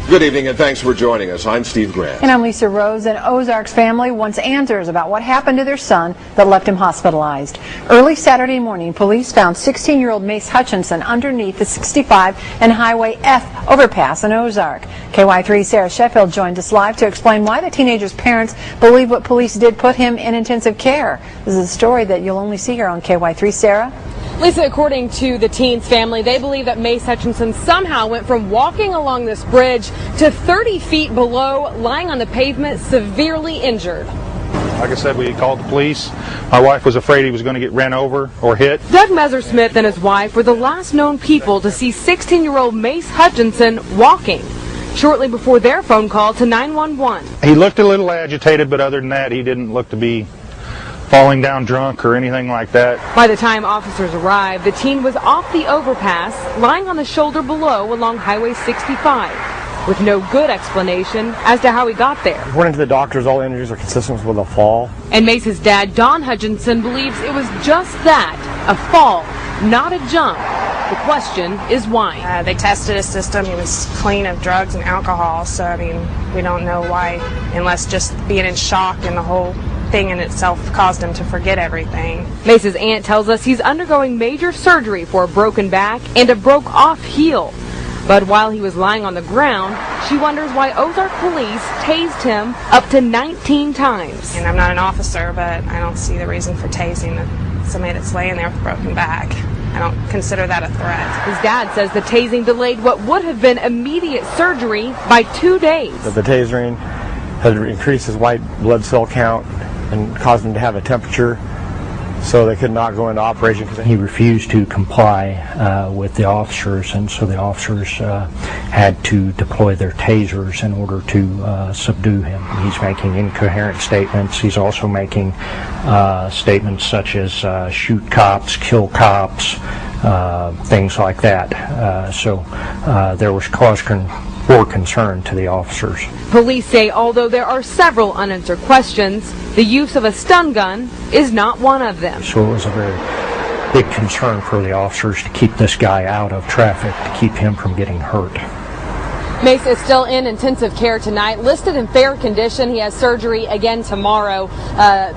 Good evening and thanks for joining us. I'm Steve Grant. And I'm Lisa Rose. An Ozarks family wants answers about what happened to their son that left him hospitalized. Early Saturday morning, police found 16-year-old Mace Hutchinson underneath the 65 and Highway F overpass in Ozark. KY3 Sarah Sheffield joined us live to explain why the teenager's parents believe what police did put him in intensive care. This is a story that you'll only see here on KY3. Sarah? Lisa, according to the teen's family, they believe that Mace Hutchinson somehow went from walking along this bridge to 30 feet below, lying on the pavement, severely injured. Like I said, we called the police. My wife was afraid he was going to get ran over or hit. Doug Messersmith and his wife were the last known people to see 16-year-old Mace Hutchinson walking shortly before their phone call to 911. He looked a little agitated, but other than that, he didn't look to be falling down drunk or anything like that. By the time officers arrived, the teen was off the overpass, lying on the shoulder below along Highway 65, with no good explanation as to how he got there. According to the doctors, all injuries are consistent with a fall. And Mace's dad, Don Hutchinson, believes it was just that, a fall, not a jump. The question is why. They tested his system. He was clean of drugs and alcohol, so I mean, we don't know why, unless just being in shock and the whole thing in itself caused him to forget everything. Mace's aunt tells us he's undergoing major surgery for a broken back and a broke-off heel. But while he was lying on the ground, she wonders why Ozark police tased him up to 19 times. And I'm not an officer, but I don't see the reason for tasing somebody that's laying there with a broken back. I don't consider that a threat. His dad says the tasing delayed what would have been immediate surgery by 2 days. The tasering had increased his white blood cell count and caused him to have a temperature, so they could not go into operation. He refused to comply with the officers, and so the officers had to deploy their tasers in order to subdue him. He's making incoherent statements. He's also making statements such as shoot cops, kill cops, things like that. So there was cause for concern to the officers. Police say although there are several unanswered questions, the use of a stun gun is not one of them. So it was a very big concern for the officers to keep this guy out of traffic, to keep him from getting hurt. Mace is still in intensive care tonight, listed in fair condition. He has surgery again tomorrow.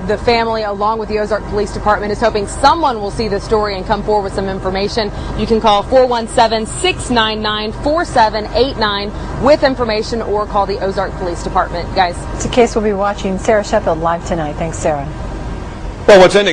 The family, along with the Ozark Police Department, is hoping someone will see the story and come forward with some information. You can call 417-699-4789 with information, or call the Ozark Police Department. Guys, It's a case we'll be watching. Sarah Sheffield live tonight. Thanks, Sarah. Well, what's ending